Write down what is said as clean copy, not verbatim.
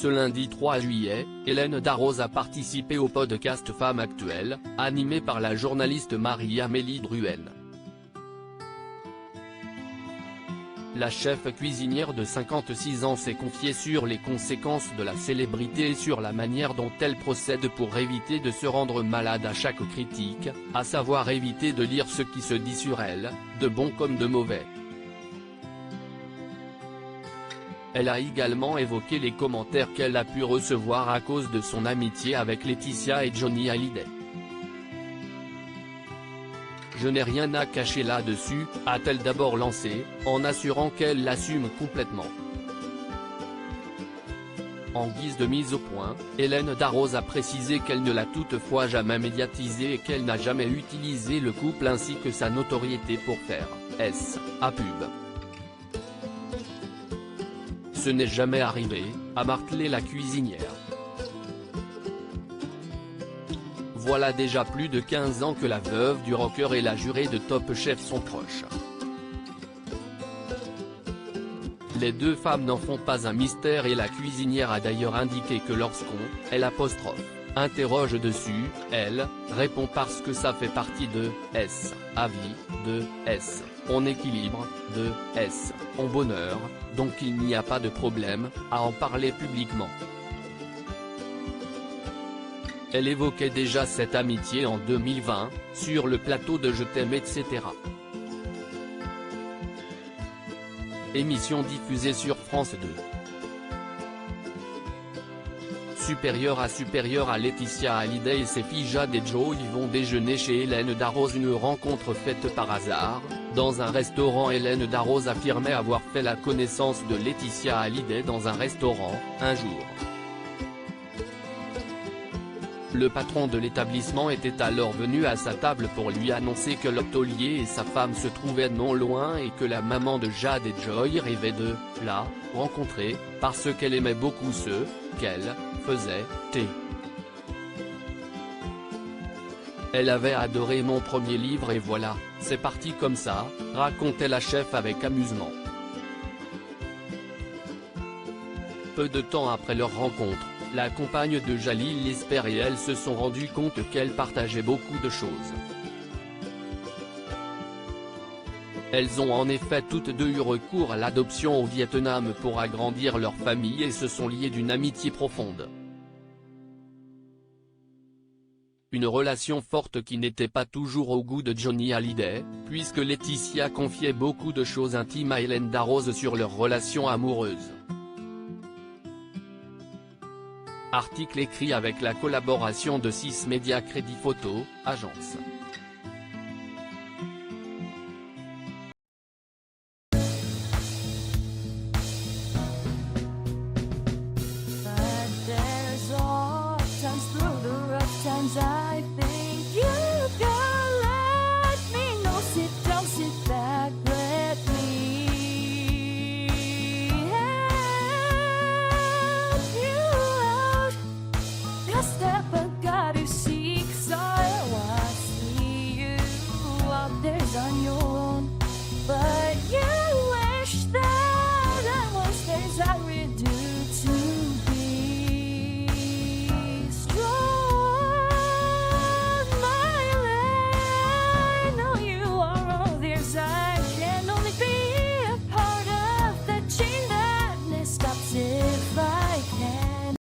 Ce lundi 3 juillet, Hélène Darroze a participé au podcast Femmes Actuelles, animé par la journaliste Marie-Amélie Drouhen. La chef cuisinière de 56 ans s'est confiée sur les conséquences de la célébrité et sur la manière dont elle procède pour éviter de se rendre malade à chaque critique, à savoir éviter de lire ce qui se dit sur elle, de bon comme de mauvais. Elle a également évoqué les commentaires qu'elle a pu recevoir à cause de son amitié avec Laetitia et Johnny Hallyday. Je n'ai rien à cacher là-dessus, a-t-elle d'abord lancé, en assurant qu'elle l'assume complètement. En guise de mise au point, Hélène Darroze a précisé qu'elle ne l'a toutefois jamais médiatisé et qu'elle n'a jamais utilisé le couple ainsi que sa notoriété pour faire à pub. Ce n'est jamais arrivé, a martelé la cuisinière. Voilà déjà plus de 15 ans que la veuve du rocker et la jurée de Top Chef sont proches. Les deux femmes n'en font pas un mystère et la cuisinière a d'ailleurs indiqué que lorsqu'elle interroge dessus, elle répond parce que ça fait partie de avis, de on équilibre, de on bonheur, donc il n'y a pas de problème à en parler publiquement. Elle évoquait déjà cette amitié en 2020, sur le plateau de Je t'aime etc. Émission diffusée sur France 2. Supérieure à Laetitia Hallyday et ses filles Jade et Joy vont déjeuner chez Hélène Darroze, une rencontre faite par hasard. Dans un restaurant, Hélène Darroze affirmait avoir fait la connaissance de Laetitia Hallyday dans un restaurant, un jour. Le patron de l'établissement était alors venu à sa table pour lui annoncer que l'hôtelier et sa femme se trouvaient non loin et que la maman de Jade et Joy rêvait de la rencontrer, parce qu'elle aimait beaucoup ce qu'elle faisait. Elle avait adoré mon premier livre et voilà, c'est parti comme ça, racontait la chef avec amusement. Peu de temps après leur rencontre, la compagne de Jalil Lesper et elle se sont rendus compte qu'elle partageait beaucoup de choses. Elles ont en effet toutes deux eu recours à l'adoption au Vietnam pour agrandir leur famille et se sont liées d'une amitié profonde. Une relation forte qui n'était pas toujours au goût de Johnny Hallyday, puisque Laetitia confiait beaucoup de choses intimes à Hélène Darroze sur leur relation amoureuse. Article écrit avec la collaboration de 6 Médias Crédit Photo, agence.